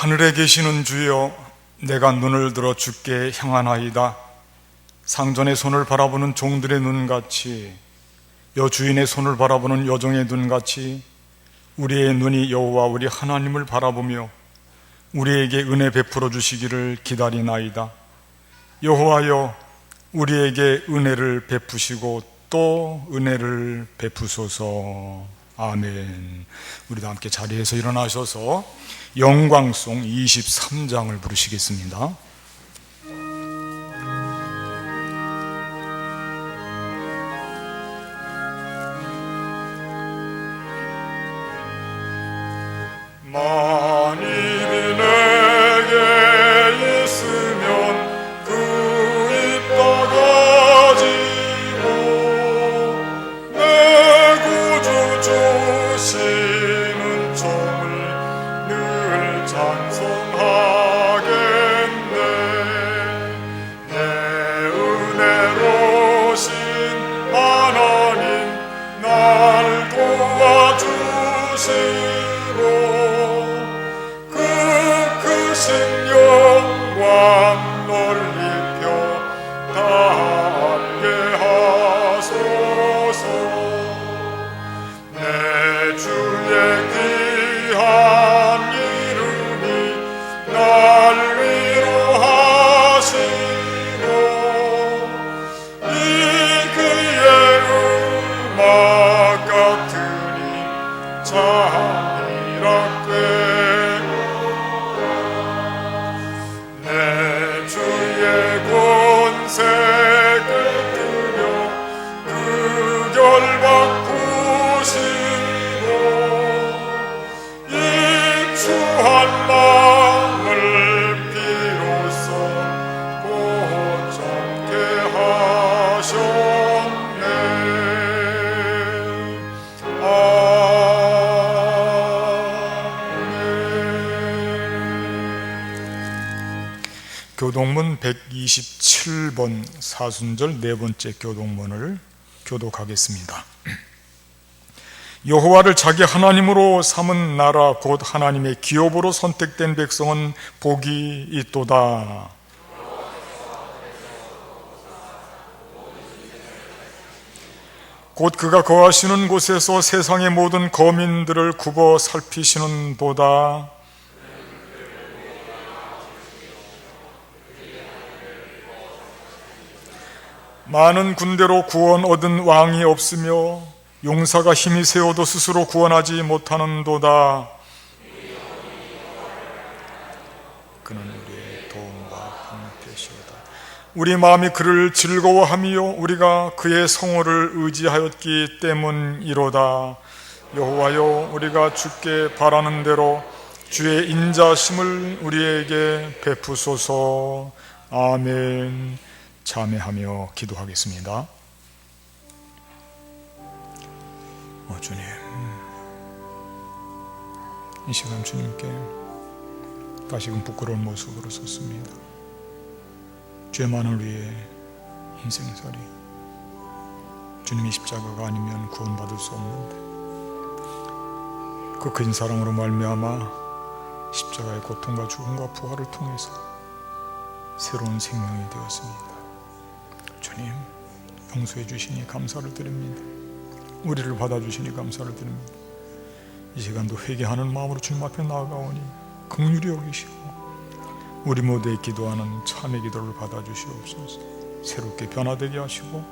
하늘에 계시는 주여, 내가 눈을 들어 주께 향하나이다. 상전의 손을 바라보는 종들의 눈같이, 여주인의 손을 바라보는 여종의 눈같이 우리의 눈이 여호와 우리 하나님을 바라보며 우리에게 은혜 베풀어 주시기를 기다리나이다. 여호와여, 우리에게 은혜를 베푸시고 또 은혜를 베푸소서. 아멘. 우리도 함께 자리에서 일어나셔서 영광송 23장을 부르시겠습니다. 만일이 내게 있으면 그 입 닫아지고 내 구주 주시는 종을 늘 찬송하겠네. 내 은혜로신 하나님 날 도와주시고 영광 넓히며 다 함께 하소서. 내 주의 귀한 이름이 날 위로하시고 이 그의 음악 같으니 찬이라 권세를 뜨며 그 결 바꾸시고 입추한 마음을 비로소 고참게 하셨네. 교동문 127번 사순절 네 번째 교동문을 교독하겠습니다. 여호와를 자기 하나님으로 삼은 나라 곧 하나님의 기업으로 선택된 백성은 복이 있도다. 곧 그가 거하시는 곳에서 세상의 모든 거민들을 굽어 살피시는 도다. 많은 군대로 구원 얻은 왕이 없으며 용사가 힘이 세워도 스스로 구원하지 못하는도다. 그는 우리의 도움과 방패시오다. 우리 마음이 그를 즐거워하며 우리가 그의 성호를 의지하였기 때문이로다. 여호와여, 우리가 주께 바라는 대로 주의 인자심을 우리에게 베푸소서. 아멘. 참회하며 기도하겠습니다. 주님, 이 시간 주님께 다시금 부끄러운 모습으로 섰습니다. 죄만을 위해 인생살이, 주님이 십자가가 아니면 구원받을 수 없는데 그 큰 사랑으로 말미암아 십자가의 고통과 죽음과 부활을 통해서 새로운 생명이 되었습니다. 주님, 용서해 주시니 감사를 드립니다. 우리를 받아주시니 감사를 드립니다. 이 시간도 회개하는 마음으로 주님 앞에 나아가오니 긍휼히 여기시고 우리 모두의 기도하는 참의 기도를 받아주시옵소서. 새롭게 변화되게 하시고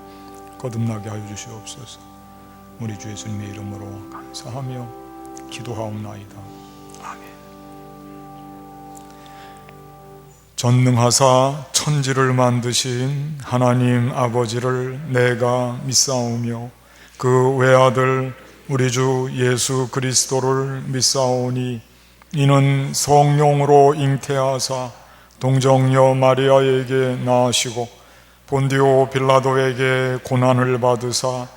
거듭나게 하여 주시옵소서. 우리 주 예수님의 이름으로 감사하며 기도하옵나이다. 아멘. 전능하사 천지를 만드신 하나님 아버지를 내가 믿사오며 그 외아들 우리 주 예수 그리스도를 믿사오니 이는 성령으로 잉태하사 동정녀 마리아에게 낳으시고 본디오 빌라도에게 고난을 받으사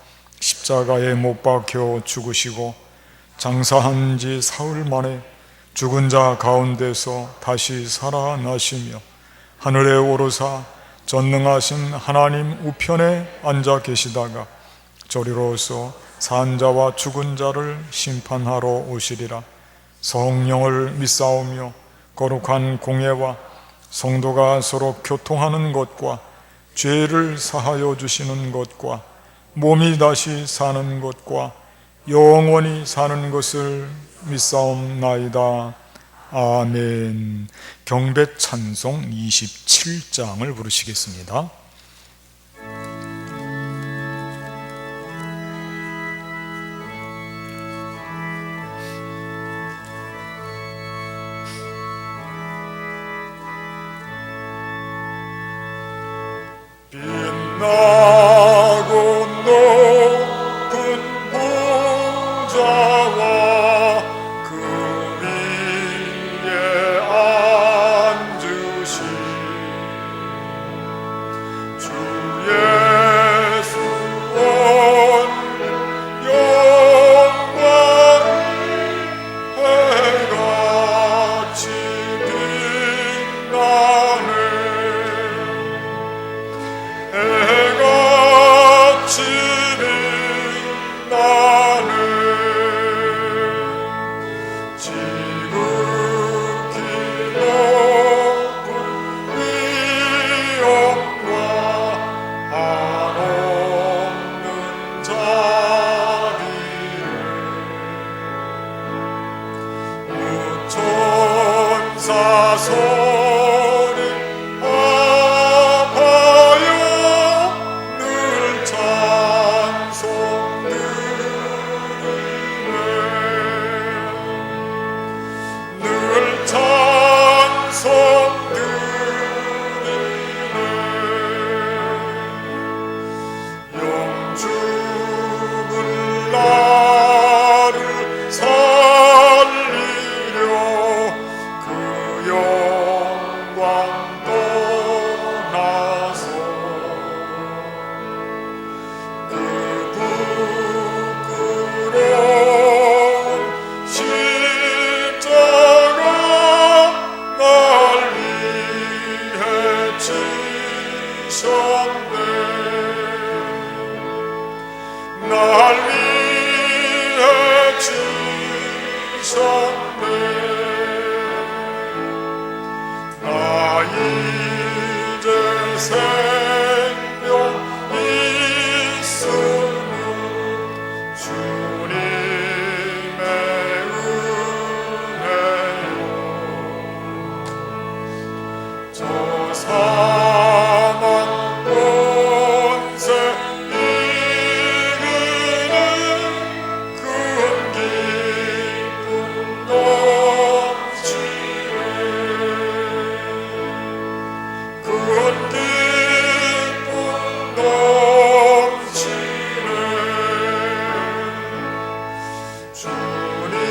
십자가에 못 박혀 죽으시고 장사한 지 사흘 만에 죽은 자 가운데서 다시 살아나시며 하늘에 오르사 전능하신 하나님 우편에 앉아 계시다가 저리로서 산 자와 죽은 자를 심판하러 오시리라. 성령을 믿사오며 거룩한 공예와 성도가 서로 교통하는 것과 죄를 사하여 주시는 것과 몸이 다시 사는 것과 영원히 사는 것을 믿사옵나이다. 아멘. 경배 찬송 27장을 부르시겠습니다. 빛나고 높은 보좌와 그 위에 앉으신 주 예수 오늘 영광이 해같이 빛나네. 해같이 빛나네. 지극히 높은 위엄과 한없는 자비에 무천사 소리 아파요 늘 찬송 드리네. 늘 찬송 드리네. 영죽은 나를 살리려 그 영광 떠나서 그 부끄러운 십자가 날 위해 지셨네. 날 위해 지셨네. 나 이제 생명 있으면 주님의 은혜요. 저 사망 본세 이기는 큰 기쁨 넘치네. 큰 기쁨 넘치네. 주님의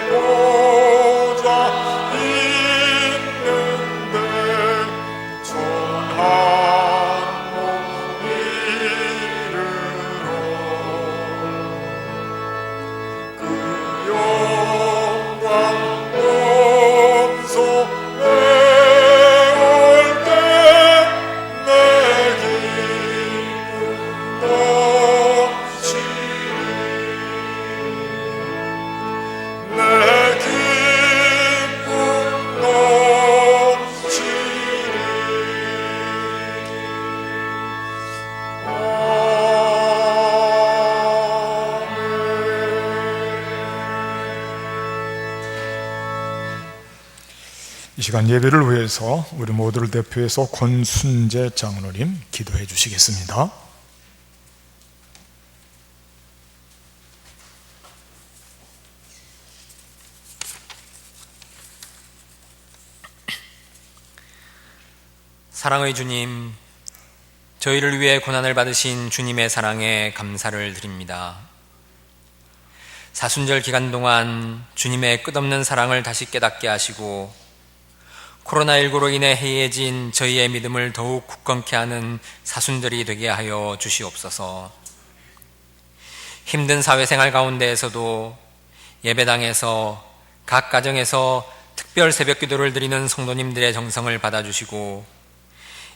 보좌 있는데 전한 몸 이르러 그 영광 몸소에 올 때 내 기쁨 넘치리. 내 기쁨 넘치리. 이 시간 예배를 위해서 우리 모두를 대표해서 권순재 장로님 기도해 주시겠습니다. 사랑의 주님, 저희를 위해 고난을 받으신 주님의 사랑에 감사를 드립니다. 사순절 기간 동안 주님의 끝없는 사랑을 다시 깨닫게 하시고 코로나19로 인해 해이해진 저희의 믿음을 더욱 굳건케 하는 사순절이 되게 하여 주시옵소서. 힘든 사회생활 가운데에서도 예배당에서 각 가정에서 특별 새벽 기도를 드리는 성도님들의 정성을 받아주시고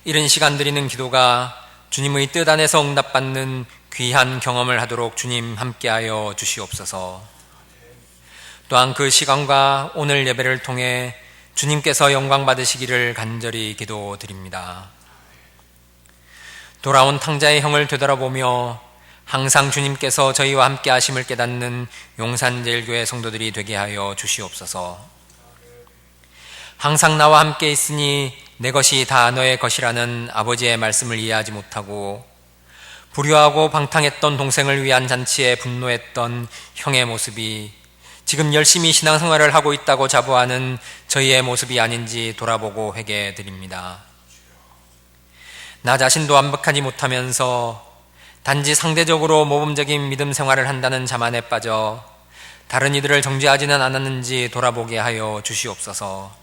이른 시간 드리는 기도가 주님의 뜻 안에서 응답받는 귀한 경험을 하도록 주님 함께하여 주시옵소서. 또한 그 시간과 오늘 예배를 통해 주님께서 영광 받으시기를 간절히 기도드립니다. 돌아온 탕자의 형을 되돌아보며 항상 주님께서 저희와 함께 하심을 깨닫는 용산제일교회 성도들이 되게 하여 주시옵소서. 항상 나와 함께 있으니 내 것이 다 너의 것이라는 아버지의 말씀을 이해하지 못하고 불효하고 방탕했던 동생을 위한 잔치에 분노했던 형의 모습이 지금 열심히 신앙생활을 하고 있다고 자부하는 저희의 모습이 아닌지 돌아보고 회개드립니다. 나 자신도 완벽하지 못하면서 단지 상대적으로 모범적인 믿음 생활을 한다는 자만에 빠져 다른 이들을 정죄하지는 않았는지 돌아보게 하여 주시옵소서.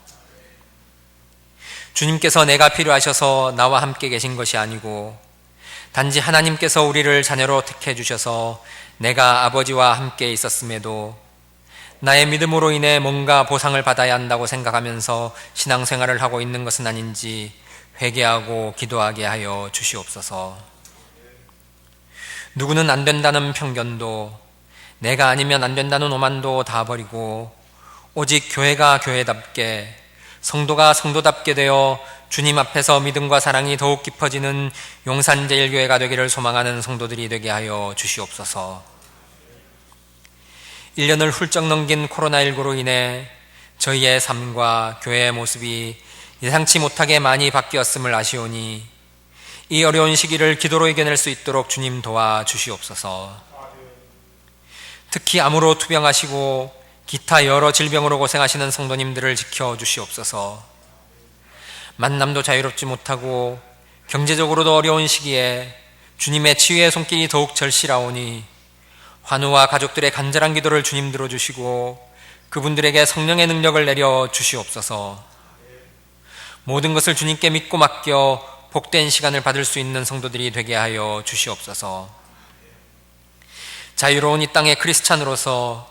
주님께서 내가 필요하셔서 나와 함께 계신 것이 아니고 단지 하나님께서 우리를 자녀로 택해 주셔서 내가 아버지와 함께 있었음에도 나의 믿음으로 인해 뭔가 보상을 받아야 한다고 생각하면서 신앙생활을 하고 있는 것은 아닌지 회개하고 기도하게 하여 주시옵소서. 누구는 안 된다는 편견도 내가 아니면 안 된다는 오만도 다 버리고 오직 교회가 교회답게 성도가 성도답게 되어 주님 앞에서 믿음과 사랑이 더욱 깊어지는 용산제일교회가 되기를 소망하는 성도들이 되게 하여 주시옵소서. 1년을 훌쩍 넘긴 코로나19로 인해 저희의 삶과 교회의 모습이 예상치 못하게 많이 바뀌었음을 아시오니 이 어려운 시기를 기도로 이겨낼 수 있도록 주님 도와주시옵소서. 특히 암으로 투병하시고 기타 여러 질병으로 고생하시는 성도님들을 지켜주시옵소서. 만남도 자유롭지 못하고 경제적으로도 어려운 시기에 주님의 치유의 손길이 더욱 절실하오니 환우와 가족들의 간절한 기도를 주님 들어주시고 그분들에게 성령의 능력을 내려 주시옵소서. 모든 것을 주님께 믿고 맡겨 복된 시간을 받을 수 있는 성도들이 되게 하여 주시옵소서. 자유로운 이 땅의 크리스찬으로서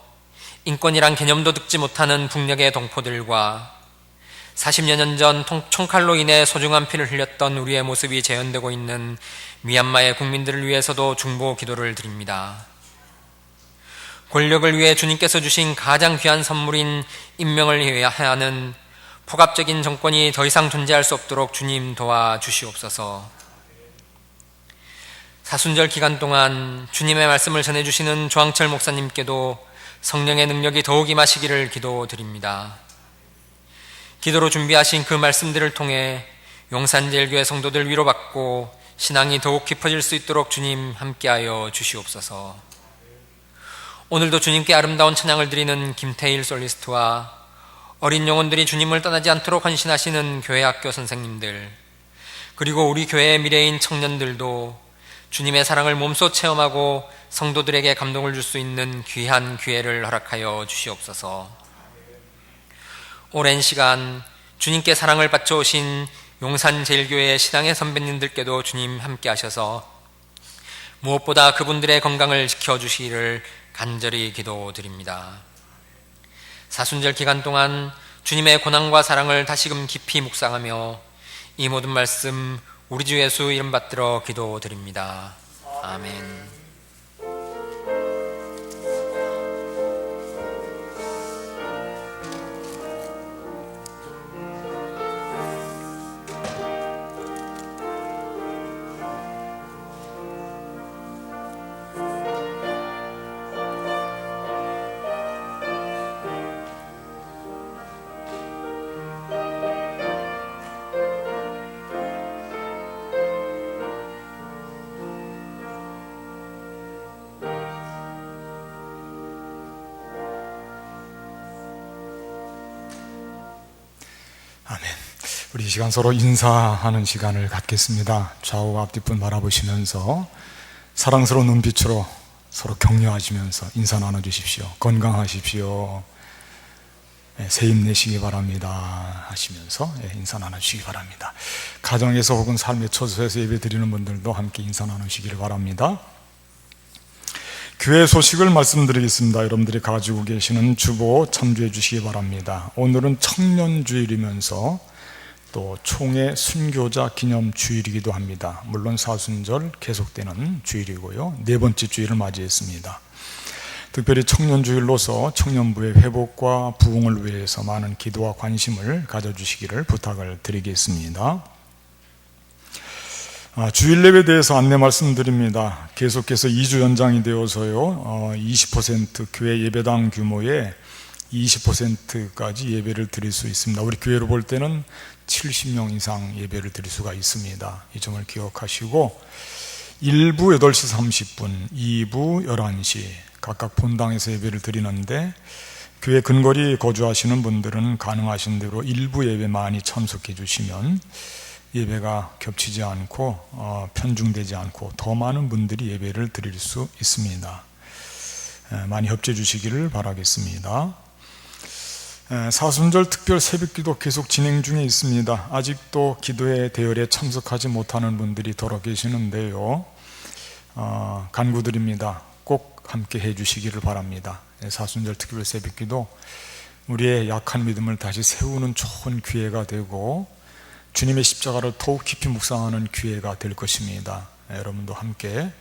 인권이란 개념도 듣지 못하는 북녘의 동포들과 40여 년 전 총칼로 인해 소중한 피를 흘렸던 우리의 모습이 재현되고 있는 미얀마의 국민들을 위해서도 중보 기도를 드립니다. 권력을 위해 주님께서 주신 가장 귀한 선물인 인명을 해하는 폭압적인 정권이 더 이상 존재할 수 없도록 주님 도와주시옵소서. 사순절 기간 동안 주님의 말씀을 전해주시는 조항철 목사님께도 성령의 능력이 더욱 임하시기를 기도드립니다. 기도로 준비하신 그 말씀들을 통해 용산제일교회 성도들 위로받고 신앙이 더욱 깊어질 수 있도록 주님 함께하여 주시옵소서. 오늘도 주님께 아름다운 찬양을 드리는 김태일 솔리스트와 어린 영혼들이 주님을 떠나지 않도록 헌신하시는 교회 학교 선생님들, 그리고 우리 교회의 미래인 청년들도 주님의 사랑을 몸소 체험하고 성도들에게 감동을 줄 수 있는 귀한 기회를 허락하여 주시옵소서. 오랜 시간 주님께 사랑을 바쳐오신 용산제일교회의 신앙의 선배님들께도 주님 함께 하셔서 무엇보다 그분들의 건강을 지켜주시기를 간절히 기도드립니다. 사순절 기간 동안 주님의 고난과 사랑을 다시금 깊이 묵상하며 이 모든 말씀 우리 주 예수 이름 받들어 기도드립니다. 아멘. 아멘. 우리 이 시간 서로 인사하는 시간을 갖겠습니다. 좌우 앞뒤분 바라보시면서 사랑스러운 눈빛으로 서로 격려하시면서 인사 나눠주십시오. 건강하십시오. 새 힘내시기 바랍니다 하시면서 인사 나눠주시기 바랍니다. 가정에서 혹은 삶의 처소에서 예배 드리는 분들도 함께 인사 나누시기를 바랍니다. 교회 소식을 말씀드리겠습니다. 여러분들이 가지고 계시는 주보 참조해 주시기 바랍니다. 오늘은 청년주일이면서 또 총회 순교자 기념 주일이기도 합니다. 물론 사순절 계속되는 주일이고요. 네 번째 주일을 맞이했습니다. 특별히 청년주일로서 청년부의 회복과 부흥을 위해서 많은 기도와 관심을 가져주시기를 부탁을 드리겠습니다. 주일 예배에 대해서 안내 말씀드립니다. 계속해서 2주 연장이 되어서요, 20% 교회 예배당 규모의 20%까지 예배를 드릴 수 있습니다. 우리 교회로 볼 때는 70명 이상 예배를 드릴 수가 있습니다. 이 점을 기억하시고 1부 8시 30분, 2부 11시 각각 본당에서 예배를 드리는데, 교회 근거리 거주하시는 분들은 가능하신 대로 일부 예배 많이 참석해 주시면 예배가 겹치지 않고 편중되지 않고 더 많은 분들이 예배를 드릴 수 있습니다. 많이 협조해 주시기를 바라겠습니다. 사순절 특별 새벽기도 계속 진행 중에 있습니다. 아직도 기도회 대열에 참석하지 못하는 분들이 더러 계시는데요, 간구드립니다. 꼭 함께 해주시기를 바랍니다. 사순절 특별 새벽기도 우리의 약한 믿음을 다시 세우는 좋은 기회가 되고 주님의 십자가를 더욱 깊이 묵상하는 기회가 될 것입니다. 여러분도 함께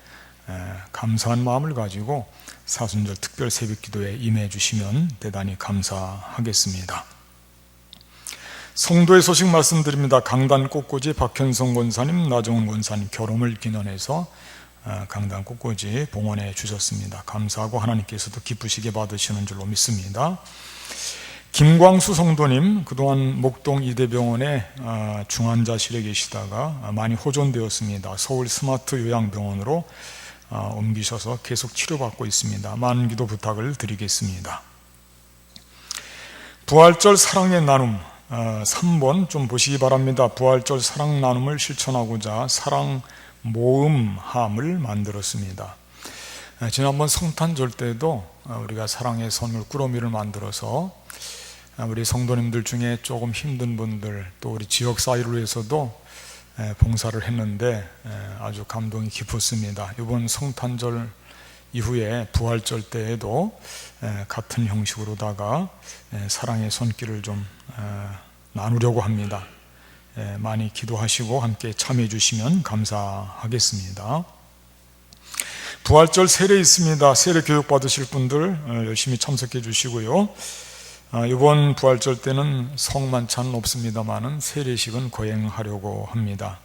감사한 마음을 가지고 사순절 특별 새벽기도에 임해 주시면 대단히 감사하겠습니다. 성도의 소식 말씀드립니다. 강단 꽃꽂이 박현성 권사님, 나정훈 권사님 결혼을 기념해서 강단 꽃꽂이 봉헌해 주셨습니다. 감사하고 하나님께서도 기쁘시게 받으시는 줄로 믿습니다. 김광수 성도님, 그동안 목동 이대병원에 중환자실에 계시다가 많이 호전되었습니다. 서울 스마트 요양병원으로 옮기셔서 계속 치료받고 있습니다. 많은 기도 부탁을 드리겠습니다. 부활절 사랑의 나눔 3번 좀 보시기 바랍니다. 부활절 사랑 나눔을 실천하고자 사랑 모음함을 만들었습니다. 지난번 성탄절 때도 우리가 사랑의 선물 꾸러미를 만들어서 우리 성도님들 중에 조금 힘든 분들, 또 우리 지역 사회를 위해서도 봉사를 했는데 아주 감동이 깊었습니다. 이번 성탄절 이후에 부활절 때에도 같은 형식으로다가 사랑의 손길을 좀 나누려고 합니다. 많이 기도하시고 함께 참여해 주시면 감사하겠습니다. 부활절 세례 있습니다. 세례 교육 받으실 분들 열심히 참석해 주시고요. 이번 부활절 때는 성만찬은 없습니다만은 세례식은 거행하려고 합니다.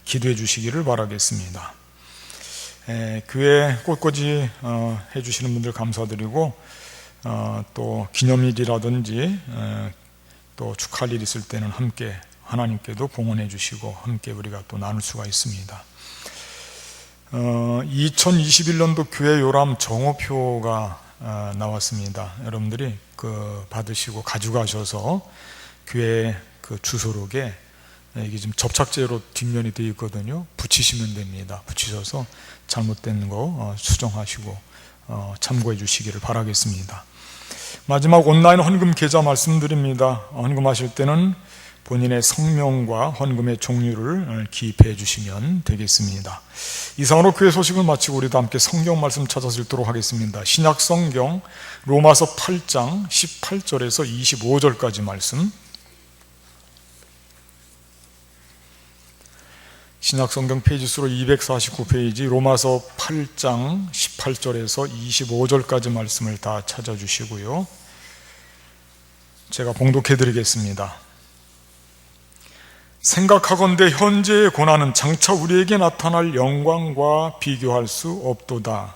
기도해 주시기를 바라겠습니다. 교회 꽃꽂이 해주시는 분들 감사드리고, 또 기념일이라든지 또 축하할 일 있을 때는 함께 하나님께도 봉헌해 주시고 함께 우리가 또 나눌 수가 있습니다. 2021년도 교회 요람 정오표가 나왔습니다. 여러분들이 받으시고 가져가셔서 교회 주소록에, 이게 지금 접착제로 뒷면이 되어 있거든요. 붙이시면 됩니다. 붙이셔서 잘못된 거 수정하시고 참고해 주시기를 바라겠습니다. 마지막 온라인 헌금 계좌 말씀드립니다. 헌금하실 때는 본인의 성명과 헌금의 종류를 기입해 주시면 되겠습니다. 이상으로 교회 소식을 마치고 우리도 함께 성경 말씀 찾아서 읽도록 하겠습니다. 신약 성경 로마서 8장 18절에서 25절까지 말씀, 신약 성경 페이지 수로 249페이지 로마서 8장 18절에서 25절까지 말씀을 다 찾아주시고요. 제가 봉독해 드리겠습니다. 생각하건대 현재의 고난은 장차 우리에게 나타날 영광과 비교할 수 없도다.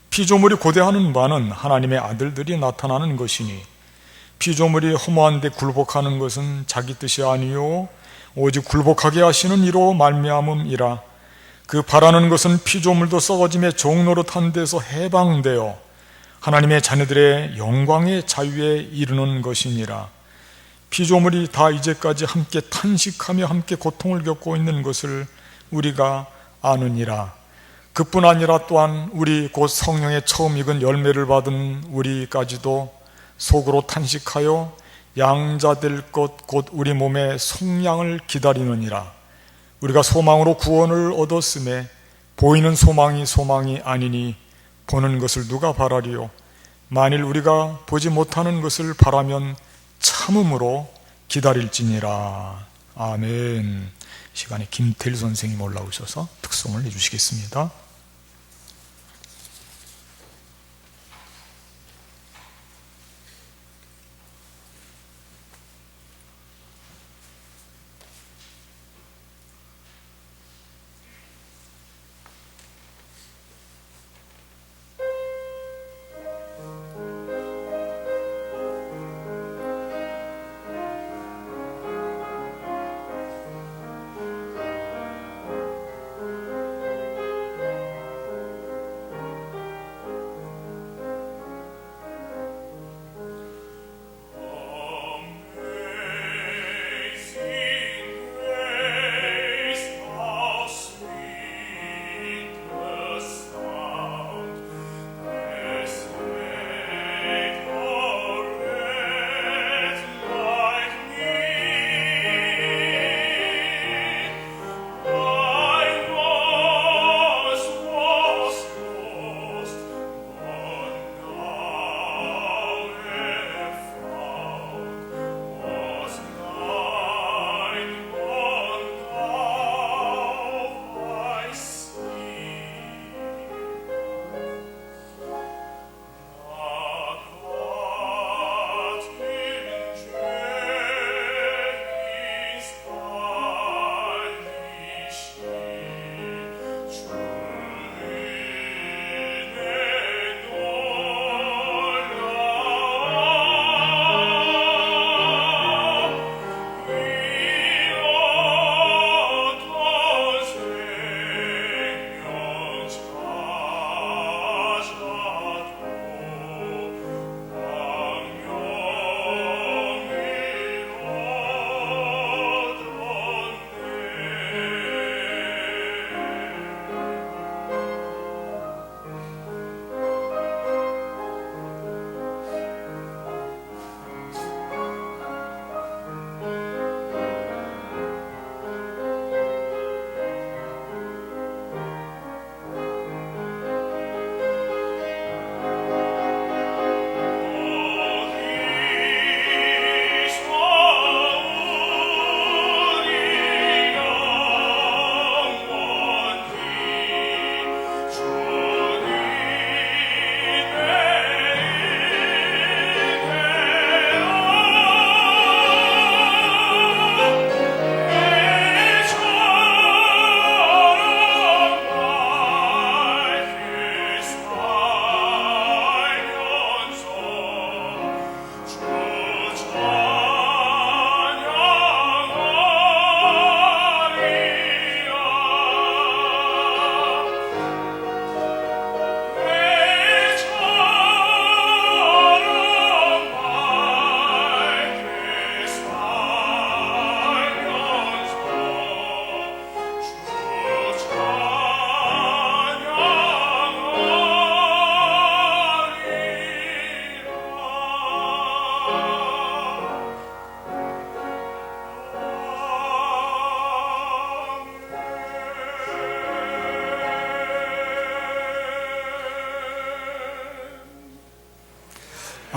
피조물이 고대하는 바는 하나님의 아들들이 나타나는 것이니, 피조물이 허무한데 굴복하는 것은 자기 뜻이 아니요 오직 굴복하게 하시는 이로 말미암음이라. 그 바라는 것은 피조물도 썩어짐의 종노릇한 데서 해방되어 하나님의 자녀들의 영광의 자유에 이르는 것이니라. 피조물이 다 이제까지 함께 탄식하며 함께 고통을 겪고 있는 것을 우리가 아느니라. 그뿐 아니라 또한 우리 곧 성령의 처음 익은 열매를 받은 우리까지도 속으로 탄식하여 양자될 것 곧 우리 몸의 속량을 기다리느니라. 우리가 소망으로 구원을 얻었음에 보이는 소망이 아니니 보는 것을 누가 바라리요. 만일 우리가 보지 못하는 것을 바라면 참음으로 기다릴지니라. 아멘. 시간에 김태일 선생님 올라오셔서 특송을 해주시겠습니다.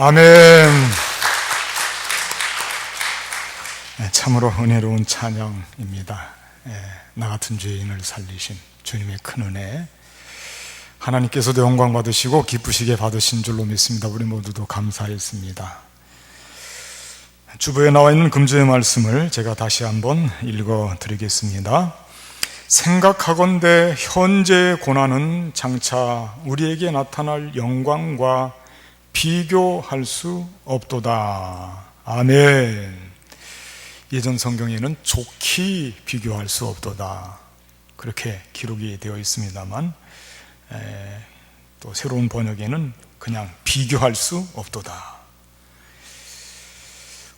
아멘. 네, 참으로 은혜로운 찬양입니다. 나 같은 죄인을 살리신 주님의 큰 은혜, 하나님께서도 영광 받으시고 기쁘시게 받으신 줄로 믿습니다. 우리 모두도 감사했습니다. 주부에 나와 있는 금주의 말씀을 제가 다시 한번 읽어 드리겠습니다. 생각하건대 현재의 고난은 장차 우리에게 나타날 영광과 비교할 수 없도다. 아멘. 예전 성경에는 좋게 비교할 수 없도다, 그렇게 기록이 되어 있습니다만, 또 새로운 번역에는 그냥 비교할 수 없도다.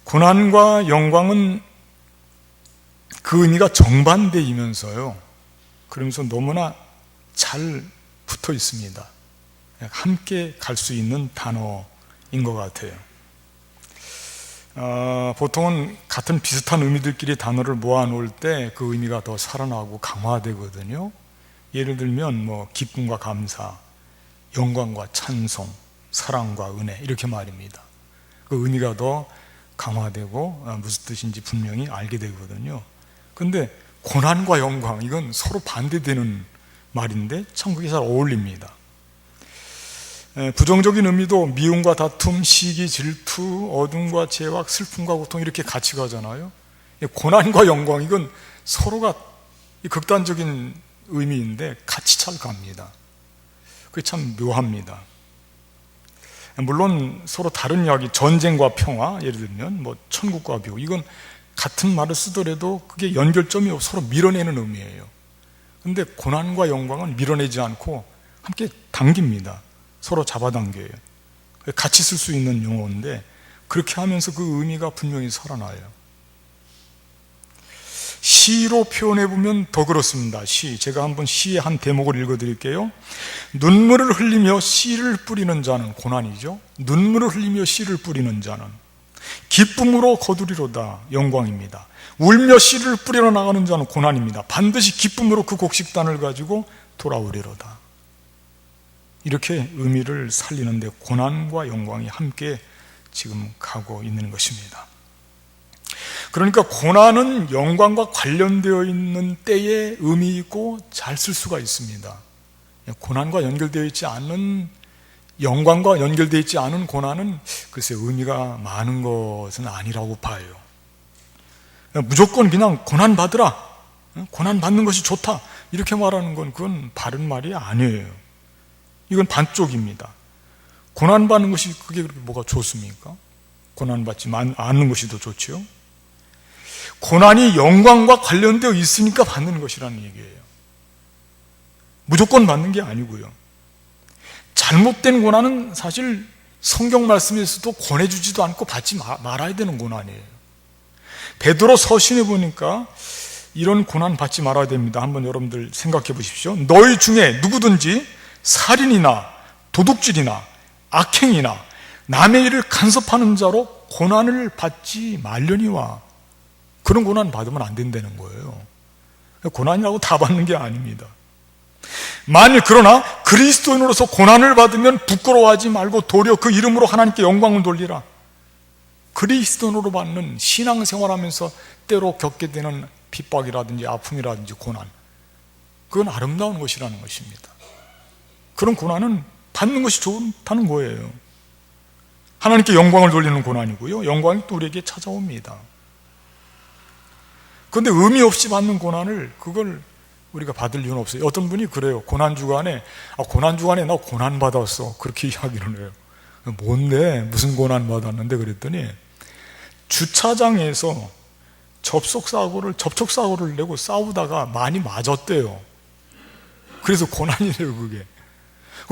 고난과 영광은 그 의미가 정반대이면서요, 그러면서 너무나 잘 붙어 있습니다. 함께 갈 수 있는 단어인 것 같아요. 보통은 같은 비슷한 의미들끼리 단어를 모아놓을 때 그 의미가 더 살아나고 강화되거든요. 예를 들면 기쁨과 감사, 영광과 찬송, 사랑과 은혜, 이렇게 말입니다. 그 의미가 더 강화되고 무슨 뜻인지 분명히 알게 되거든요. 근데 고난과 영광, 이건 서로 반대되는 말인데 참 그게 잘 어울립니다. 부정적인 의미도 미움과 다툼, 시기, 질투, 어둠과 죄악, 슬픔과 고통, 이렇게 같이 가잖아요. 고난과 영광, 이건 서로가 극단적인 의미인데 같이 잘 갑니다. 그게 참 묘합니다. 물론 서로 다른 이야기, 전쟁과 평화, 예를 들면 천국과 묘, 이건 같은 말을 쓰더라도 그게 연결점이 서로 밀어내는 의미예요. 근데 고난과 영광은 밀어내지 않고 함께 당깁니다. 서로 잡아당겨요. 같이 쓸 수 있는 용어인데 그렇게 하면서 그 의미가 분명히 살아나요. 시로 표현해보면 더 그렇습니다. 제가 한번 시의 한 대목을 읽어드릴게요. 눈물을 흘리며 씨를 뿌리는 자는 고난이죠. 눈물을 흘리며 씨를 뿌리는 자는 기쁨으로 거두리로다, 영광입니다. 울며 씨를 뿌리러 나가는 자는 고난입니다. 반드시 기쁨으로 그 곡식단을 가지고 돌아오리로다. 이렇게 의미를 살리는데 고난과 영광이 함께 지금 가고 있는 것입니다. 그러니까 고난은 영광과 관련되어 있는 때에 의미 있고 잘 쓸 수가 있습니다. 고난과 연결되어 있지 않은, 영광과 연결되어 있지 않은 고난은 글쎄 의미가 많은 것은 아니라고 봐요. 무조건 그냥 고난 받으라, 고난 받는 것이 좋다, 이렇게 말하는 건 그건 바른 말이 아니에요. 이건 반쪽입니다. 고난받는 것이 그게 그렇게 뭐가 좋습니까? 고난받지 않는 것이 더 좋지요. 고난이 영광과 관련되어 있으니까 받는 것이라는 얘기예요. 무조건 받는 게 아니고요. 잘못된 고난은 사실 성경 말씀에서도 권해주지도 않고 받지 말아야 되는 고난이에요. 베드로 서신에 보니까 이런 고난 받지 말아야 됩니다. 한번 여러분들 생각해 보십시오. 너희 중에 누구든지 살인이나 도둑질이나 악행이나 남의 일을 간섭하는 자로 고난을 받지 말려니와. 그런 고난 받으면 안 된다는 거예요. 고난이라고 다 받는 게 아닙니다. 만일 그러나 그리스도인으로서 고난을 받으면 부끄러워하지 말고 도리어 그 이름으로 하나님께 영광을 돌리라. 그리스도인으로 받는 신앙생활하면서 때로 겪게 되는 핍박이라든지 아픔이라든지 고난, 그건 아름다운 것이라는 것입니다. 그런 고난은 받는 것이 좋다는 거예요. 하나님께 영광을 돌리는 고난이고요, 영광이 또 우리에게 찾아옵니다. 그런데 의미 없이 받는 고난을, 그걸 우리가 받을 이유는 없어요. 어떤 분이 그래요. 고난주간에 나 고난받았어, 그렇게 이야기를 해요. 뭔데, 무슨 고난 받았는데 그랬더니 주차장에서 접촉사고를 내고 싸우다가 많이 맞았대요. 그래서 고난이래요. 그게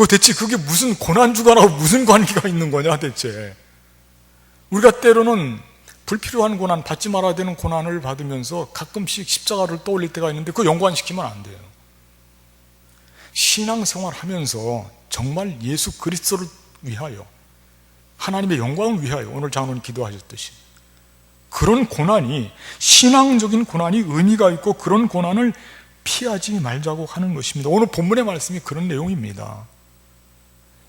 대체 그게 무슨 고난주간하고 무슨 관계가 있는 거냐 대체. 우리가 때로는 불필요한 고난, 받지 말아야 되는 고난을 받으면서 가끔씩 십자가를 떠올릴 때가 있는데 그거 연관시키면 안 돼요. 신앙생활 하면서 정말 예수 그리스도를 위하여, 하나님의 영광을 위하여, 오늘 장로님 기도하셨듯이 그런 고난이, 신앙적인 고난이 의미가 있고 그런 고난을 피하지 말자고 하는 것입니다. 오늘 본문의 말씀이 그런 내용입니다.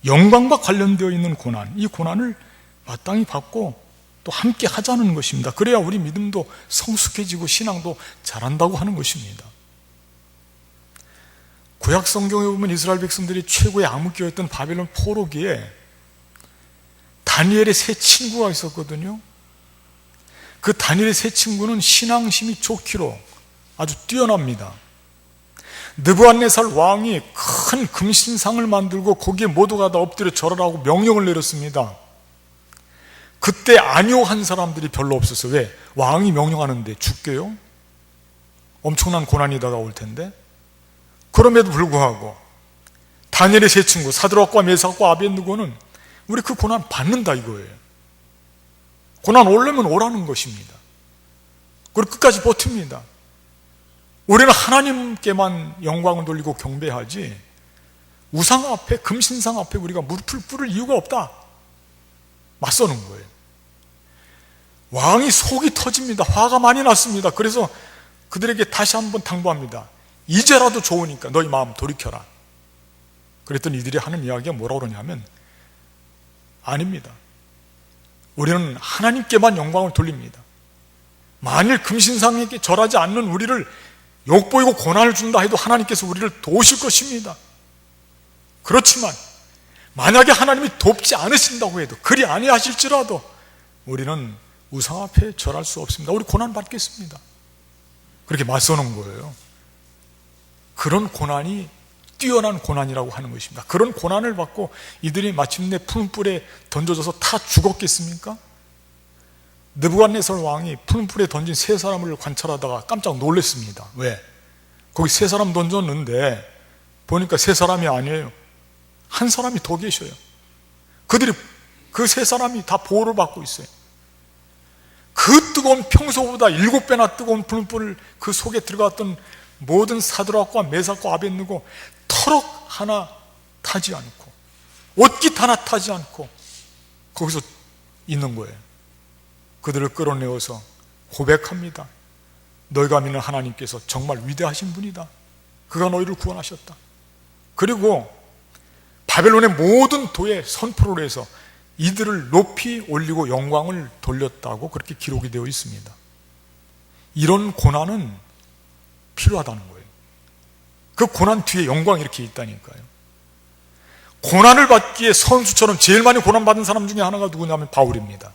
영광과 관련되어 있는 고난, 이 고난을 마땅히 받고 또 함께 하자는 것입니다. 그래야 우리 믿음도 성숙해지고 신앙도 자란다고 하는 것입니다. 구약 성경에 보면 이스라엘 백성들이 최고의 암흑기였던 바벨론 포로기에 다니엘의 세 친구가 있었거든요. 그 다니엘의 세 친구는 신앙심이 좋기로 아주 뛰어납니다. 느부갓네살 왕이 큰 금신상을 만들고 거기에 모두가 다 엎드려 절하라고 명령을 내렸습니다. 그때 아니오한 사람들이 별로 없었어요. 왜? 왕이 명령하는데 죽게요? 엄청난 고난이 다가올 텐데. 그럼에도 불구하고 다니엘의 세 친구 사드락과 메삭과 아벳느고는 우리 그 고난 받는다 이거예요. 고난 오려면 오라는 것입니다. 그리고 끝까지 버팁니다. 우리는 하나님께만 영광을 돌리고 경배하지 우상 앞에, 금신상 앞에 우리가 무릎을 꿇을 이유가 없다. 맞서는 거예요. 왕이 속이 터집니다. 화가 많이 났습니다. 그래서 그들에게 다시 한번 당부합니다. 이제라도 좋으니까 너희 마음 돌이켜라. 그랬더니 이들이 하는 이야기가 뭐라고 그러냐면 아닙니다. 우리는 하나님께만 영광을 돌립니다. 만일 금신상에게 절하지 않는 우리를 욕보이고 고난을 준다 해도 하나님께서 우리를 도우실 것입니다. 그렇지만 만약에 하나님이 돕지 않으신다고 해도 그리 아니하실지라도 우리는 우상 앞에 절할 수 없습니다. 우리 고난 받겠습니다. 그렇게 맞서는 거예요. 그런 고난이 뛰어난 고난이라고 하는 것입니다. 그런 고난을 받고 이들이 마침내 푸른 뿔에 던져져서 다 죽었겠습니까? 느부갓네살 왕이 푸른 뿔에 던진 세 사람을 관찰하다가 깜짝 놀랐습니다. 왜? 거기 세 사람 던졌는데 보니까 세 사람이 아니에요. 한 사람이 더 계셔요. 그들이 그 세 사람이 다 보호를 받고 있어요. 그 뜨거운 평소보다 7배나 뜨거운 푸른 뿔을 그 속에 들어갔던 모든 사드락과 메삭과 아벳느고 털럭 하나 타지 않고 옷깃 하나 타지 않고 거기서 있는 거예요. 그들을 끌어내어서 고백합니다. 너희가 믿는 하나님께서 정말 위대하신 분이다. 그가 너희를 구원하셨다. 그리고 바벨론의 모든 도에 선포를 해서 이들을 높이 올리고 영광을 돌렸다고 그렇게 기록이 되어 있습니다. 이런 고난은 필요하다는 거예요. 그 고난 뒤에 영광이 이렇게 있다니까요. 고난을 받기에 선수처럼 제일 많이 고난받은 사람 중에 하나가 누구냐면 바울입니다.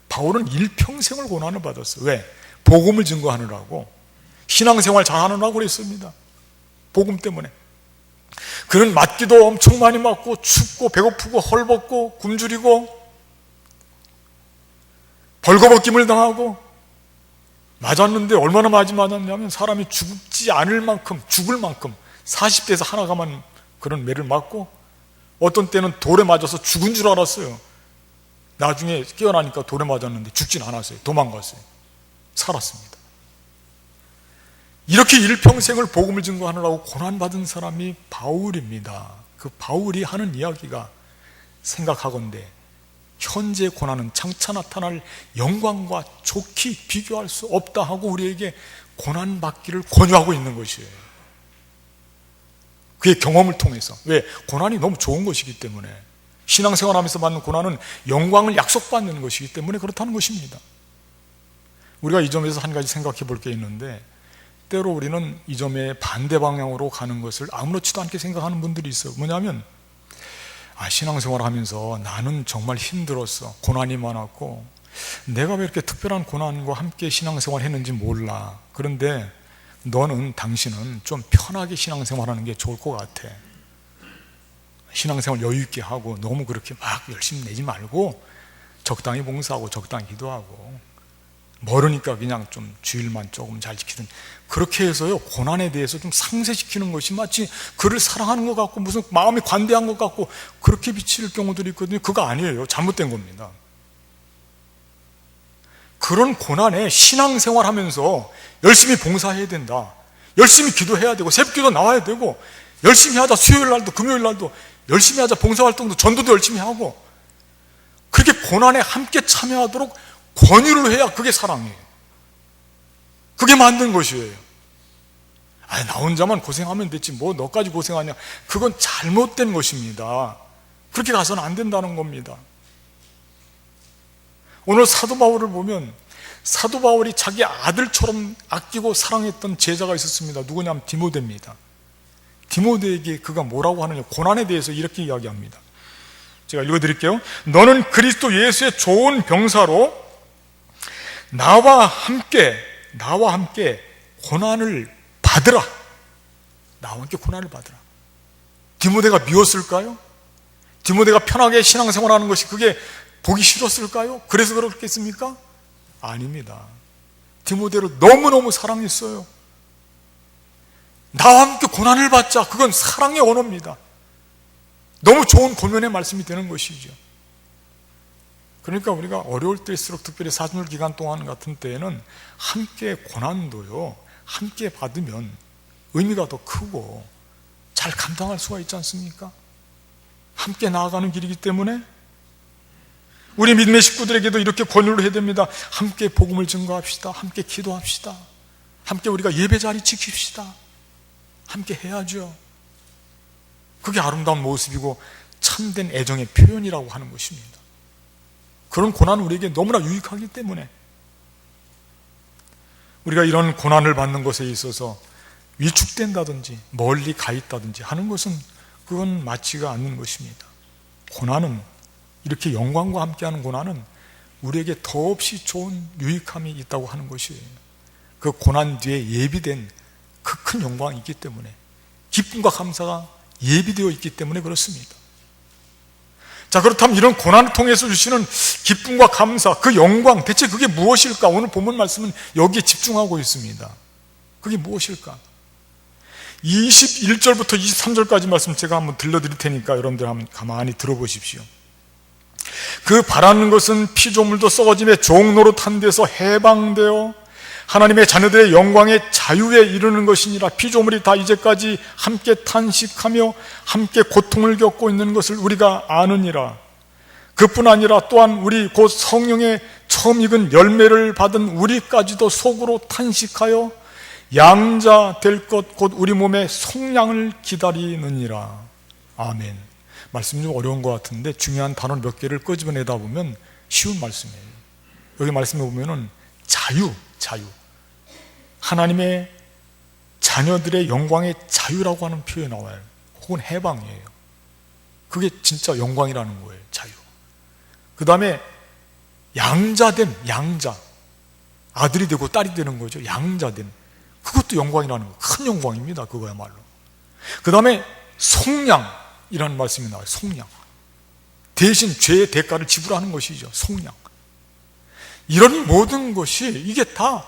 바울은 일평생을 고난을 받았어요. 왜? 복음을 증거하느라고, 신앙생활 잘하느라고 그랬습니다. 복음 때문에. 그는 맞기도 엄청 많이 맞고 춥고 배고프고 헐벗고 굶주리고 벌거벗김을 당하고 맞았는데 얼마나 많이 맞았냐면 사람이 죽지 않을 만큼, 죽을 만큼 40대에서 하나 가만 그런 매를 맞고 어떤 때는 돌에 맞아서 죽은 줄 알았어요. 나중에 깨어나니까 돌에 맞았는데 죽진 않았어요. 도망갔어요. 살았습니다. 이렇게 일평생을 복음을 증거하느라고 고난받은 사람이 바울입니다. 그 바울이 하는 이야기가 생각하건대 현재 고난은 장차 나타날 영광과 좋게 비교할 수 없다 하고 우리에게 고난받기를 권유하고 있는 것이에요. 그의 경험을 통해서. 왜? 고난이 너무 좋은 것이기 때문에. 신앙생활하면서 받는 고난은 영광을 약속받는 것이기 때문에 그렇다는 것입니다. 우리가 이 점에서 한 가지 생각해 볼 게 있는데 때로 우리는 이 점에 반대 방향으로 가는 것을 아무렇지도 않게 생각하는 분들이 있어요. 뭐냐면 신앙생활 하면서 나는 정말 힘들었어. 고난이 많았고 내가 왜 이렇게 특별한 고난과 함께 신앙생활 했는지 몰라. 그런데 당신은 좀 편하게 신앙생활하는 게 좋을 것 같아. 신앙생활 여유 있게 하고 너무 그렇게 막 열심히 내지 말고 적당히 봉사하고 적당히 기도하고 멀으니까 그냥 좀 주일만 조금 잘 지키든 그렇게 해서요 고난에 대해서 좀 상쇄시키는 것이 마치 그를 사랑하는 것 같고 무슨 마음이 관대한 것 같고 그렇게 비칠 경우들이 있거든요. 그거 아니에요. 잘못된 겁니다. 그런 고난에 신앙생활 하면서 열심히 봉사해야 된다. 열심히 기도해야 되고 새벽기도 나와야 되고 열심히 하자. 수요일 날도 금요일 날도 열심히 하자. 봉사활동도 전도도 열심히 하고 그렇게 고난에 함께 참여하도록 권유를 해야 그게 사랑이에요. 그게 만든 것이에요. 나 혼자만 고생하면 됐지 뭐 너까지 고생하냐. 그건 잘못된 것입니다. 그렇게 가서는 안 된다는 겁니다. 오늘 사도 바울을 보면 사도 바울이 자기 아들처럼 아끼고 사랑했던 제자가 있었습니다. 누구냐면 디모데입니다. 디모데에게 그가 뭐라고 하느냐, 고난에 대해서 이렇게 이야기합니다. 제가 읽어드릴게요. 너는 그리스도 예수의 좋은 병사로 나와 함께 고난을 받으라. 나와 함께 고난을 받으라. 디모데가 미웠을까요? 디모데가 편하게 신앙생활하는 것이 그게 보기 싫었을까요? 그래서 그렇겠습니까? 아닙니다. 디모데를 너무너무 사랑했어요. 나와 함께 고난을 받자. 그건 사랑의 언어입니다. 너무 좋은 고면의 말씀이 되는 것이죠. 그러니까 우리가 어려울 때일수록, 특별히 사순절 기간 동안 같은 때에는 함께 고난도요, 함께 받으면 의미가 더 크고 잘 감당할 수가 있지 않습니까? 함께 나아가는 길이기 때문에 우리 믿음의 식구들에게도 이렇게 권유를 해야 됩니다. 함께 복음을 증거합시다. 함께 기도합시다. 함께 우리가 예배 자리 지킵시다. 함께 해야죠. 그게 아름다운 모습이고 참된 애정의 표현이라고 하는 것입니다. 그런 고난은 우리에게 너무나 유익하기 때문에 우리가 이런 고난을 받는 것에 있어서 위축된다든지 멀리 가 있다든지 하는 것은 그건 맞지가 않는 것입니다. 고난은, 이렇게 영광과 함께하는 고난은 우리에게 더없이 좋은 유익함이 있다고 하는 것이에요. 그 고난 뒤에 예비된 그 큰 영광이 있기 때문에, 기쁨과 감사가 예비되어 있기 때문에 그렇습니다. 자, 그렇다면 이런 고난을 통해서 주시는 기쁨과 감사, 그 영광, 대체 그게 무엇일까? 오늘 본문 말씀은 여기에 집중하고 있습니다. 그게 무엇일까? 21절부터 23절까지 말씀 제가 한번 들려드릴 테니까 여러분들 한번 가만히 들어보십시오. 그 바라는 것은 피조물도 썩어짐에 종노릇한 데서 해방되어 하나님의 자녀들의 영광의 자유에 이르는 것이니라. 피조물이 다 이제까지 함께 탄식하며 함께 고통을 겪고 있는 것을 우리가 아느니라. 그뿐 아니라 또한 우리 곧 성령의 처음 익은 열매를 받은 우리까지도 속으로 탄식하여 양자 될 것 곧 우리 몸의 속량을 기다리느니라. 아멘. 말씀이 좀 어려운 것 같은데 중요한 단어 몇 개를 끄집어내다 보면 쉬운 말씀이에요. 여기 말씀에 보면은 자유. 하나님의 자녀들의 영광의 자유라고 하는 표현이 나와요. 혹은 해방이에요. 그게 진짜 영광이라는 거예요. 자유. 그 다음에 양자됨, 양자. 아들이 되고 딸이 되는 거죠. 양자됨. 그것도 영광이라는 거. 큰 영광입니다. 그거야말로. 그 다음에 속량이라는 말씀이 나와요. 속량. 대신 죄의 대가를 지불하는 것이죠. 속량. 이런 모든 것이 이게 다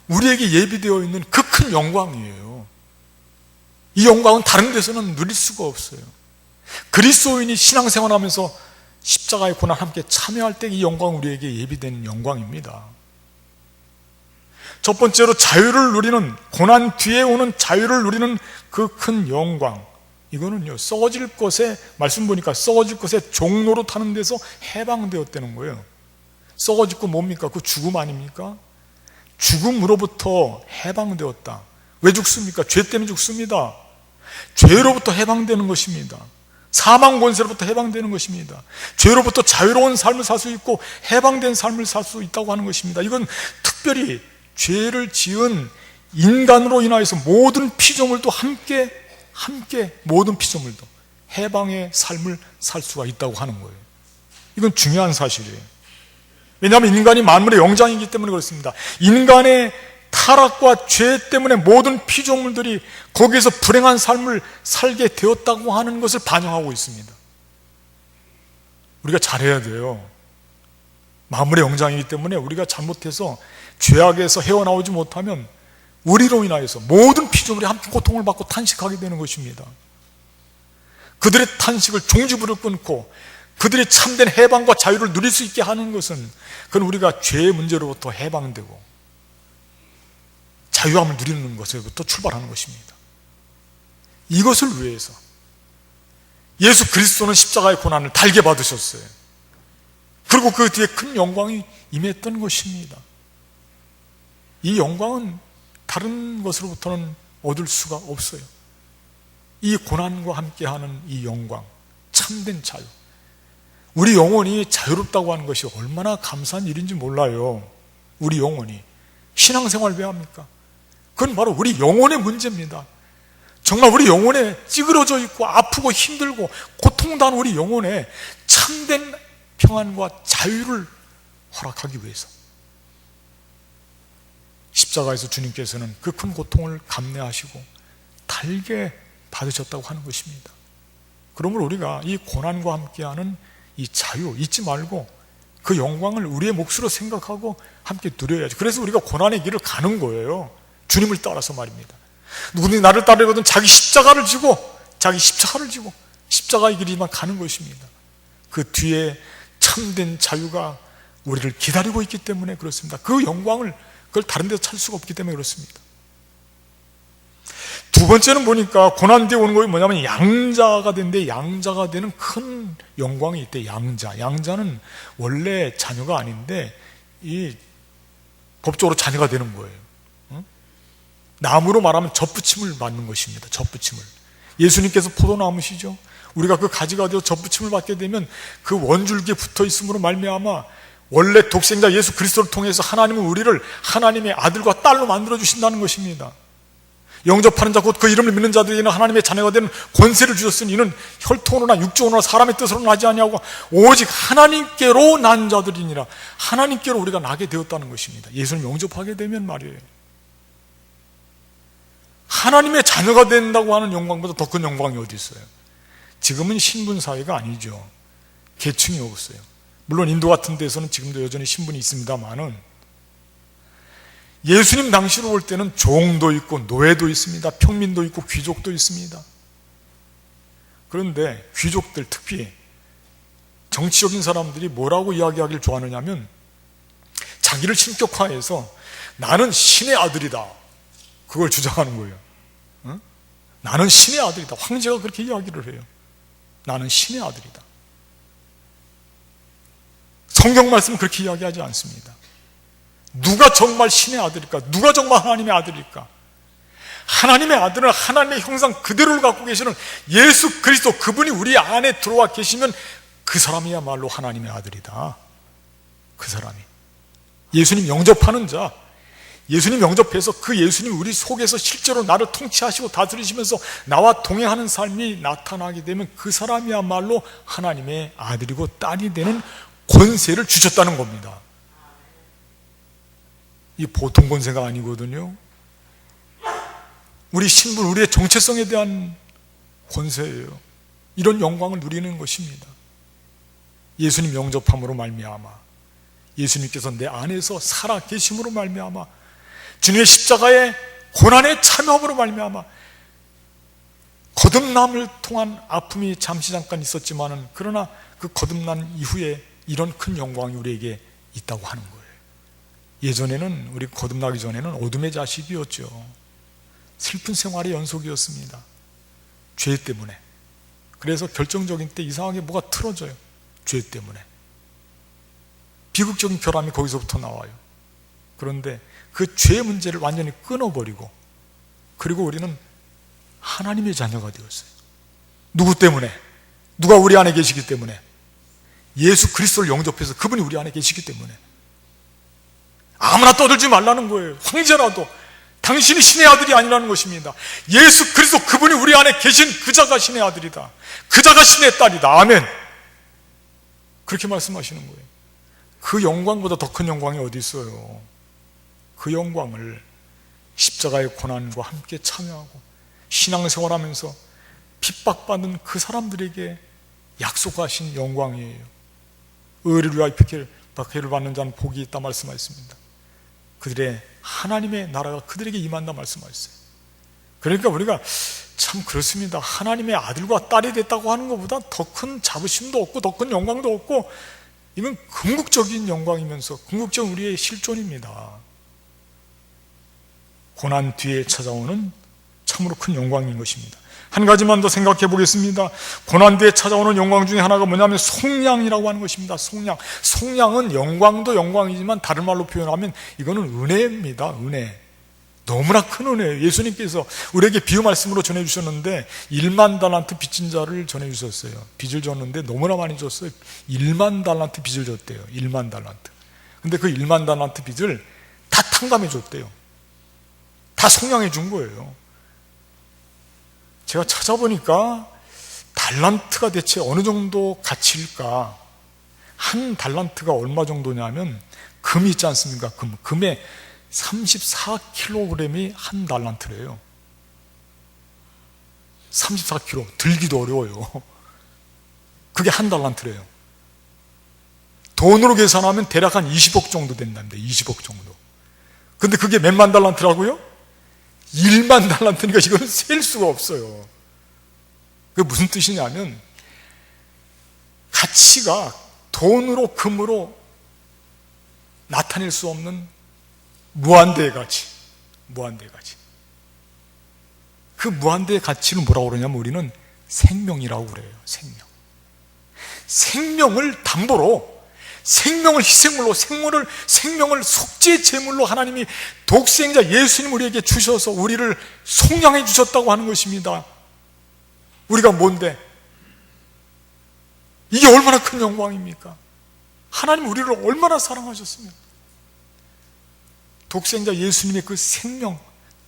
우리에게 예비되어 있는 그 큰 영광이에요. 이 영광은 다른 데서는 누릴 수가 없어요. 그리스도인이 신앙생활하면서 십자가의 고난 함께 참여할 때 이 영광은 우리에게 예비된 영광입니다. 첫 번째로 자유를 누리는, 고난 뒤에 오는 자유를 누리는 그 큰 영광, 이거는요, 썩어질 것에, 말씀 보니까 썩어질 것에 종노릇하는 데서 해방되었다는 거예요. 썩어질 거 뭡니까? 그 죽음 아닙니까? 죽음으로부터 해방되었다. 왜 죽습니까? 죄 때문에 죽습니다. 죄로부터 해방되는 것입니다. 사망 권세로부터 해방되는 것입니다. 죄로부터 자유로운 삶을 살 수 있고 해방된 삶을 살 수 있다고 하는 것입니다. 이건 특별히 죄를 지은 인간으로 인하여서 모든 피조물도 함께 모든 피조물도 해방의 삶을 살 수가 있다고 하는 거예요. 이건 중요한 사실이에요. 왜냐하면 인간이 만물의 영장이기 때문에 그렇습니다. 인간의 타락과 죄 때문에 모든 피조물들이 거기에서 불행한 삶을 살게 되었다고 하는 것을 반영하고 있습니다. 우리가 잘해야 돼요. 만물의 영장이기 때문에 우리가 잘못해서 죄악에서 헤어나오지 못하면 우리로 인하여서 모든 피조물이 함께 고통을 받고 탄식하게 되는 것입니다. 그들의 탄식을 종지부를 끊고 그들이 참된 해방과 자유를 누릴 수 있게 하는 것은 그건 우리가 죄의 문제로부터 해방되고 자유함을 누리는 것에부터 출발하는 것입니다. 이것을 위해서 예수 그리스도는 십자가의 고난을 달게 받으셨어요. 그리고 그 뒤에 큰 영광이 임했던 것입니다. 이 영광은 다른 것으로부터는 얻을 수가 없어요. 이 고난과 함께하는 이 영광, 참된 자유, 우리 영혼이 자유롭다고 하는 것이 얼마나 감사한 일인지 몰라요. 우리 영혼이. 신앙생활 왜 합니까? 그건 바로 우리 영혼의 문제입니다. 정말 우리 영혼에 찌그러져 있고 아프고 힘들고 고통당한 우리 영혼에 참된 평안과 자유를 허락하기 위해서 십자가에서 주님께서는 그 큰 고통을 감내하시고 달게 받으셨다고 하는 것입니다. 그러므로 우리가 이 고난과 함께하는 이 자유 잊지 말고 그 영광을 우리의 몫으로 생각하고 함께 누려야죠. 그래서 우리가 고난의 길을 가는 거예요. 주님을 따라서 말입니다. 누구든지 나를 따르거든 자기 십자가를 지고 십자가의 길이만 가는 것입니다. 그 뒤에 참된 자유가 우리를 기다리고 있기 때문에 그렇습니다. 그 영광을 그걸 다른 데서 찾을 수가 없기 때문에 그렇습니다. 두 번째는 보니까 고난 뒤에 오는 것이 뭐냐면 양자가 된데, 양자가 되는 큰 영광이 있대. 양자는 원래 자녀가 아닌데 이 법적으로 자녀가 되는 거예요. 나무로 말하면 젖붙임을 받는 것입니다. 젖붙임을. 예수님께서 포도나무시죠. 우리가 그 가지가 되어 젖붙임을 받게 되면 그 원줄기에 붙어 있음으로 말미암아 원래 독생자 예수 그리스도를 통해서 하나님은 우리를 하나님의 아들과 딸로 만들어 주신다는 것입니다. 영접하는 자 곧 그 이름을 믿는 자들에게는 하나님의 자녀가 되는 권세를 주셨으니 이는 혈통으로나 육종으로나 사람의 뜻으로는 나지 아니하고 오직 하나님께로 난 자들이니라. 하나님께로 우리가 나게 되었다는 것입니다. 예수님 영접하게 되면 말이에요. 하나님의 자녀가 된다고 하는 영광보다 더 큰 영광이 어디 있어요? 지금은 신분 사회가 아니죠. 계층이 없어요. 물론 인도 같은 데서는 지금도 여전히 신분이 있습니다만은 예수님 당시로 볼 때는 종도 있고 노예도 있습니다. 평민도 있고 귀족도 있습니다. 그런데 귀족들, 특히 정치적인 사람들이 뭐라고 이야기하기를 좋아하느냐면 자기를 신격화해서 나는 신의 아들이다, 그걸 주장하는 거예요. 나는 신의 아들이다. 황제가 그렇게 이야기를 해요. 나는 신의 아들이다. 성경 말씀은 그렇게 이야기하지 않습니다. 누가 정말 신의 아들일까? 누가 정말 하나님의 아들일까? 하나님의 아들은 하나님의 형상 그대로를 갖고 계시는 예수 그리스도, 그분이 우리 안에 들어와 계시면 그 사람이야말로 하나님의 아들이다. 그 사람이 예수님 영접하는 자, 예수님 영접해서 그 예수님 우리 속에서 실제로 나를 통치하시고 다스리시면서 나와 동행하는 삶이 나타나게 되면 그 사람이야말로 하나님의 아들이고 딸이 되는 권세를 주셨다는 겁니다. 이 보통 권세가 아니거든요. 우리 신분, 우리의 정체성에 대한 권세예요. 이런 영광을 누리는 것입니다. 예수님 영접함으로 말미암아, 예수님께서 내 안에서 살아 계심으로 말미암아, 주님의 십자가의 고난에 참여함으로 말미암아, 거듭남을 통한 아픔이 잠시 잠깐 있었지만은 그러나 그 거듭난 이후에 이런 큰 영광이 우리에게 있다고 하는 거예요. 예전에는, 우리 거듭나기 전에는 어둠의 자식이었죠. 슬픈 생활의 연속이었습니다. 죄 때문에. 그래서 결정적인 때 이상하게 뭐가 틀어져요. 죄 때문에. 비극적인 결함이 거기서부터 나와요. 그런데 그 죄의 문제를 완전히 끊어버리고, 그리고 우리는 하나님의 자녀가 되었어요. 누구 때문에? 누가 우리 안에 계시기 때문에? 예수 그리스도를 영접해서 그분이 우리 안에 계시기 때문에. 아무나 떠들지 말라는 거예요. 황제라도 당신이 신의 아들이 아니라는 것입니다. 예수 그리스도, 그분이 우리 안에 계신 그 자가 신의 아들이다. 그 자가 신의 딸이다. 아멘. 그렇게 말씀하시는 거예요. 그 영광보다 더 큰 영광이 어디 있어요? 그 영광을 십자가의 고난과 함께 참여하고 신앙생활하면서 핍박받는 그 사람들에게 약속하신 영광이에요. 의를 위하여 박해를 받는 자는 복이 있다 말씀하셨습니다. 그들의 하나님의 나라가 그들에게 임한다 말씀하셨어요. 그러니까 우리가 참 그렇습니다. 하나님의 아들과 딸이 됐다고 하는 것보다 더 큰 자부심도 없고 더 큰 영광도 없고, 이건 궁극적인 영광이면서 궁극적인 우리의 실존입니다. 고난 뒤에 찾아오는 참으로 큰 영광인 것입니다. 한 가지만 더 생각해 보겠습니다. 고난 뒤에 찾아오는 영광 중에 하나가 뭐냐면 속량이라고 하는 것입니다. 속량은 영광도 영광이지만 다른 말로 표현하면 이거는 은혜입니다. 은혜. 너무나 큰 은혜예요. 예수님께서 우리에게 비유 말씀으로 전해주셨는데 1만 달란트 빚진 자를 전해주셨어요. 빚을 줬는데 너무나 많이 줬어요. 1만 달란트 빚을 줬대요. 1만 달란트. 근데 그 1만 달란트 빚을 다 탕감해 줬대요. 다 속량해 준 거예요. 제가 찾아보니까 달란트가 대체 어느 정도 가치일까? 한 달란트가 얼마 정도냐면 금이 있지 않습니까? 금의 34kg이 한 달란트래요. 34kg 들기도 어려워요. 그게 한 달란트래요. 돈으로 계산하면 대략 한 20억 정도 된답니다. 20억 정도. 근데 그게 몇만 달란트라고요? 1만 달란트니까 이거는 셀 수가 없어요. 그게 무슨 뜻이냐면 가치가 돈으로 금으로 나타낼 수 없는 무한대의 가치. 무한대의 가치. 그 무한대의 가치를 뭐라고 그러냐면 우리는 생명이라고 그래요. 생명. 생명을 담보로, 생명을 희생물로, 생명을 속죄 제물로 하나님이 독생자 예수님 우리에게 주셔서 우리를 속량해 주셨다고 하는 것입니다. 우리가 뭔데? 이게 얼마나 큰 영광입니까? 하나님 우리를 얼마나 사랑하셨으면 독생자 예수님의 그 생명,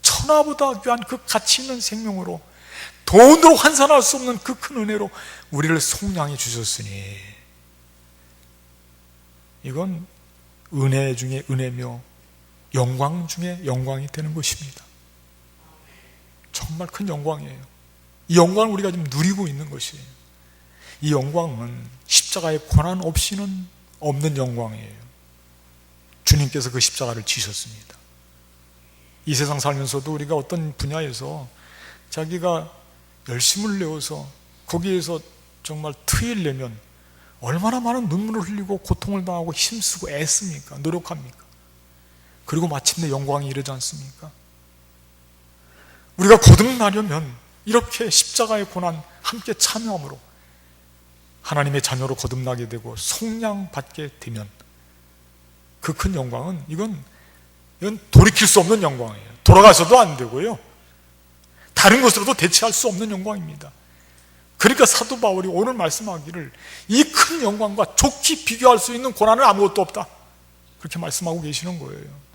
천하보다 귀한 그 가치 있는 생명으로 돈으로 환산할 수 없는 그 큰 은혜로 우리를 속량해 주셨으니 이건 은혜 중에 은혜며 영광 중에 영광이 되는 것입니다. 정말 큰 영광이에요. 이 영광을 우리가 지금 누리고 있는 것이에요. 이 영광은 십자가의 고난 없이는 없는 영광이에요. 주님께서 그 십자가를 지셨습니다. 이 세상 살면서도 우리가 어떤 분야에서 자기가 열심을 내어서 거기에서 정말 트일 내면 얼마나 많은 눈물을 흘리고 고통을 당하고 힘쓰고 애씁니까? 노력합니까? 그리고 마침내 영광이 이르지 않습니까? 우리가 거듭나려면 이렇게 십자가의 고난 함께 참여함으로 하나님의 자녀로 거듭나게 되고 속량받게 되면 그 큰 영광은 이건 돌이킬 수 없는 영광이에요. 돌아가서도 안 되고요. 다른 것으로도 대체할 수 없는 영광입니다. 그러니까 사도 바울이 오늘 말씀하기를 이 큰 영광과 좋게 비교할 수 있는 고난은 아무것도 없다. 그렇게 말씀하고 계시는 거예요.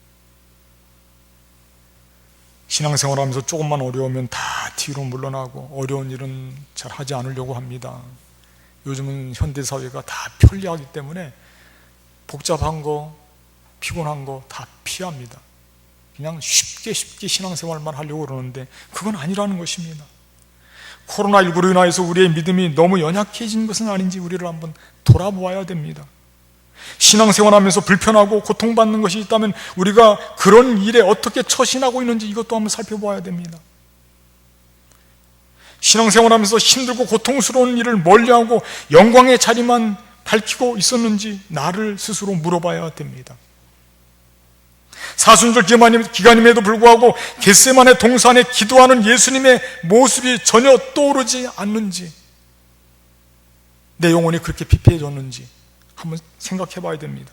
신앙생활하면서 조금만 어려우면 다 뒤로 물러나고 어려운 일은 잘 하지 않으려고 합니다. 요즘은 현대사회가 다 편리하기 때문에 복잡한 거, 피곤한 거 다 피합니다. 그냥 쉽게 신앙생활만 하려고 그러는데 그건 아니라는 것입니다. 코로나19로 인하여서 우리의 믿음이 너무 연약해진 것은 아닌지 우리를 한번 돌아보아야 됩니다. 신앙생활하면서 불편하고 고통받는 것이 있다면 우리가 그런 일에 어떻게 처신하고 있는지 이것도 한번 살펴보아야 됩니다. 신앙생활하면서 힘들고 고통스러운 일을 멀리하고 영광의 자리만 밝히고 있었는지 나를 스스로 물어봐야 됩니다. 사순절 기간임에도 불구하고 겟세마네 동산에 기도하는 예수님의 모습이 전혀 떠오르지 않는지, 내 영혼이 그렇게 피폐해졌는지 한번 생각해 봐야 됩니다.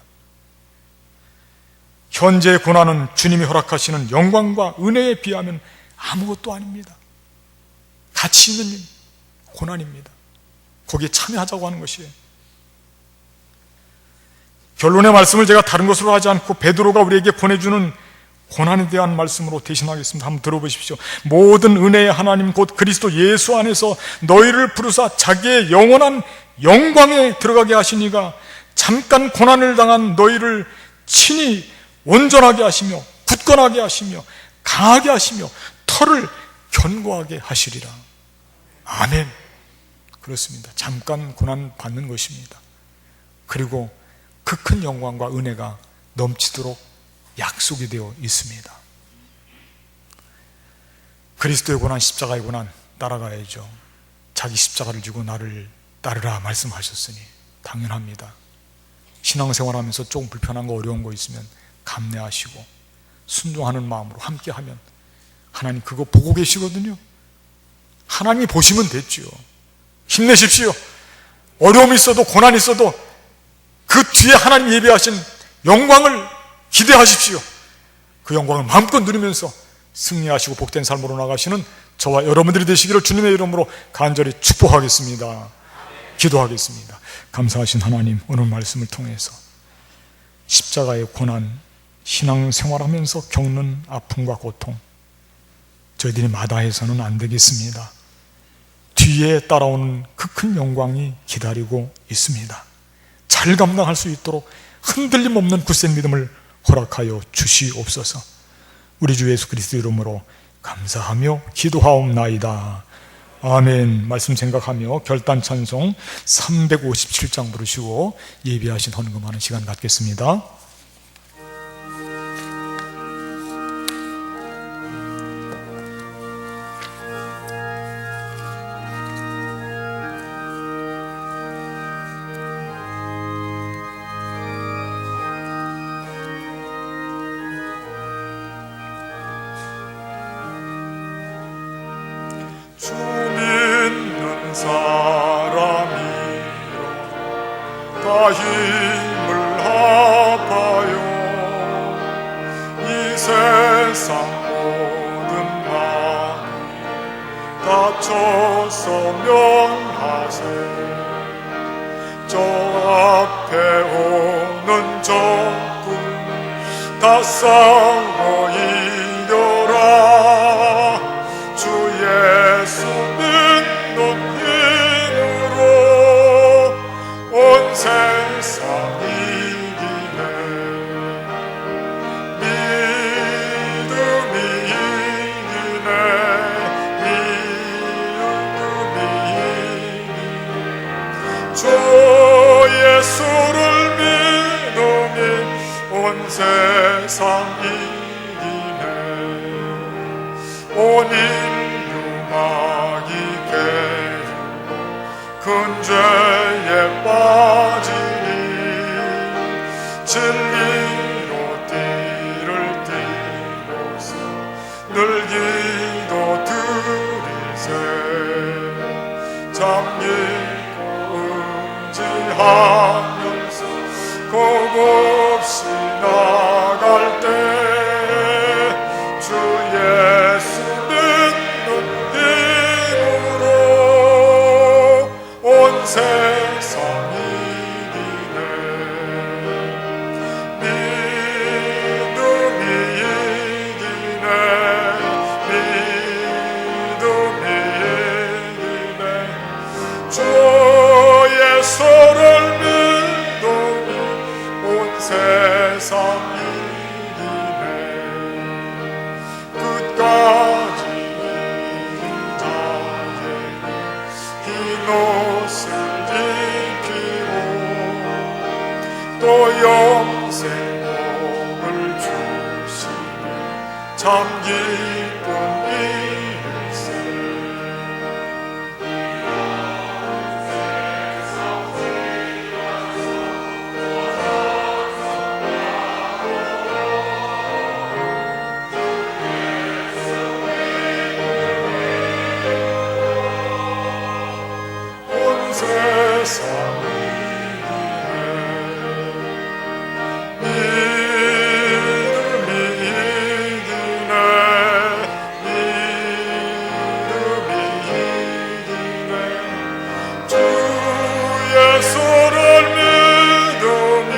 현재의 고난은 주님이 허락하시는 영광과 은혜에 비하면 아무것도 아닙니다. 가치 있는 일, 고난입니다. 거기에 참여하자고 하는 것이에요. 결론의 말씀을 제가 다른 것으로 하지 않고 베드로가 우리에게 보내주는 고난에 대한 말씀으로 대신하겠습니다. 한번 들어보십시오. 모든 은혜의 하나님 곧 그리스도 예수 안에서 너희를 부르사 자기의 영원한 영광에 들어가게 하시니가 잠깐 고난을 당한 너희를 친히 온전하게 하시며 굳건하게 하시며 강하게 하시며 털을 견고하게 하시리라. 아멘. 그렇습니다. 잠깐 고난 받는 것입니다. 그리고 그 큰 영광과 은혜가 넘치도록 약속이 되어 있습니다. 그리스도의 고난, 십자가의 고난 따라가야죠. 자기 십자가를 지고 나를 따르라 말씀하셨으니 당연합니다. 신앙생활하면서 조금 불편한 거 어려운 거 있으면 감내하시고 순종하는 마음으로 함께하면 하나님 그거 보고 계시거든요. 하나님이 보시면 됐죠. 힘내십시오. 어려움이 있어도 고난이 있어도 그 뒤에 하나님 예비하신 영광을 기대하십시오. 그 영광을 마음껏 누리면서 승리하시고 복된 삶으로 나가시는 저와 여러분들이 되시기를 주님의 이름으로 간절히 축복하겠습니다. 기도하겠습니다. 감사하신 하나님, 오늘 말씀을 통해서 십자가의 고난, 신앙생활하면서 겪는 아픔과 고통, 저희들이 마다해서는 안 되겠습니다. 뒤에 따라오는 그 큰 영광이 기다리고 있습니다. 잘 감당할 수 있도록 흔들림 없는 굳센 믿음을 허락하여 주시옵소서. 우리 주 예수 그리스도 이름으로 감사하며 기도하옵나이다. 아멘. 말씀 생각하며 결단 찬송 357장 부르시고 예비하신 헌금하는 시간 갖겠습니다. 주 믿는 사람이여 다 힘을 합하여 이 세상 모든 만이 다쳐서 면하세. 저 앞에 오는 적군 다 싸워 이겨라. 주 예수 믿는 힘으로 온 세상 이기네. 믿음이 이기네. 믿음이 이기네. 주 예수를 믿음이 온 세상 이기네. 온 인류 마귀 괴로 큰 죄에 빠지니 진리로 띠를 띠고서 늘 기도 드리세. 잠기고 의지하면서 겁없이 나갈 때 주 예수 믿는 힘으로 온 세상 이기네. 믿음이 이기네. 믿음이 이기네. 주 예수를 믿음이 온 세상 이기네. 끝까지 이긴 자에게 흰 옷을 입히고 또 영생 복을 주시니 참 기쁜 일세. 온 세상 이기네. 믿음이 이기네. 믿음이 이기네. 주 예수를 믿음이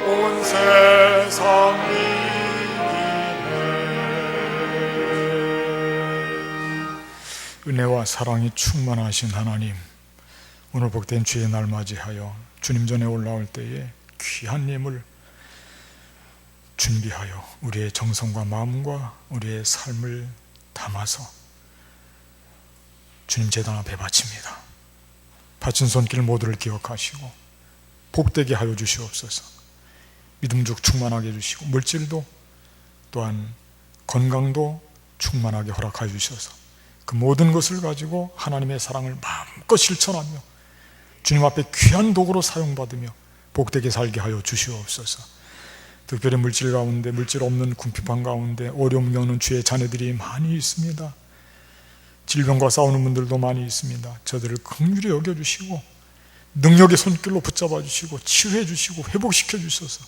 온 세상 이기네. 은혜와 사랑이 충만하신 하나님, 오늘 복된 주의 날 맞이하여 주님 전에 올라올 때에 귀한 예물 준비하여 우리의 정성과 마음과 우리의 삶을 담아서 주님 제단 앞에 바칩니다. 바친 손길 모두를 기억하시고 복되게 하여 주시옵소서. 믿음적 충만하게 해주시고 물질도 또한 건강도 충만하게 허락하여 주셔서 그 모든 것을 가지고 하나님의 사랑을 마음껏 실천하며 주님 앞에 귀한 도구로 사용받으며 복되게 살게 하여 주시옵소서. 특별히 물질 가운데, 물질 없는 궁핍한 가운데 어려움 겪는 주의 자녀들이 많이 있습니다. 질병과 싸우는 분들도 많이 있습니다. 저들을 긍휼히 여겨주시고 능력의 손길로 붙잡아 주시고 치유해 주시고 회복시켜 주셔서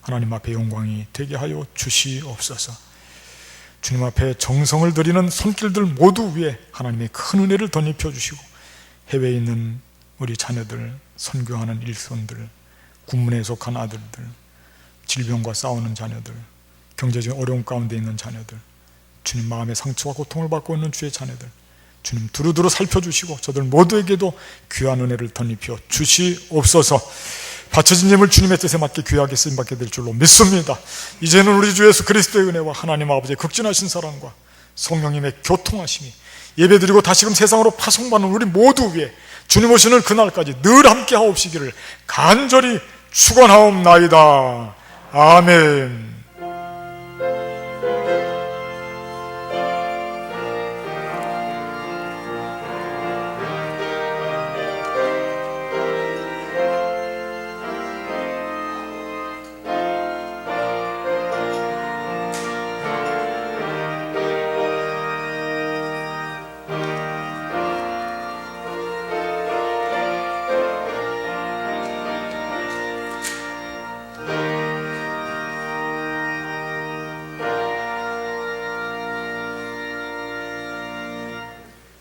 하나님 앞에 영광이 되게 하여 주시옵소서. 주님 앞에 정성을 들이는 손길들 모두 위에 하나님의 큰 은혜를 덧입혀 주시고, 해외에 있는 우리 자녀들, 선교하는 일손들, 군문에 속한 아들들, 질병과 싸우는 자녀들, 경제적인 어려움 가운데 있는 자녀들, 주님 마음의 상처와 고통을 받고 있는 주의 자녀들, 주님 두루두루 살펴주시고 저들 모두에게도 귀한 은혜를 덧입혀 주시옵소서. 바쳐진 예물 주님의 뜻에 맞게 귀하게 쓰임받게 될 줄로 믿습니다. 이제는 우리 주 예수 그리스도의 은혜와 하나님 아버지의 극진하신 사랑과 성령님의 교통하심이 예배드리고 다시금 세상으로 파송받는 우리 모두 위에 주님 오시는 그날까지 늘 함께 하옵시기를 간절히 축원하옵나이다. 아멘.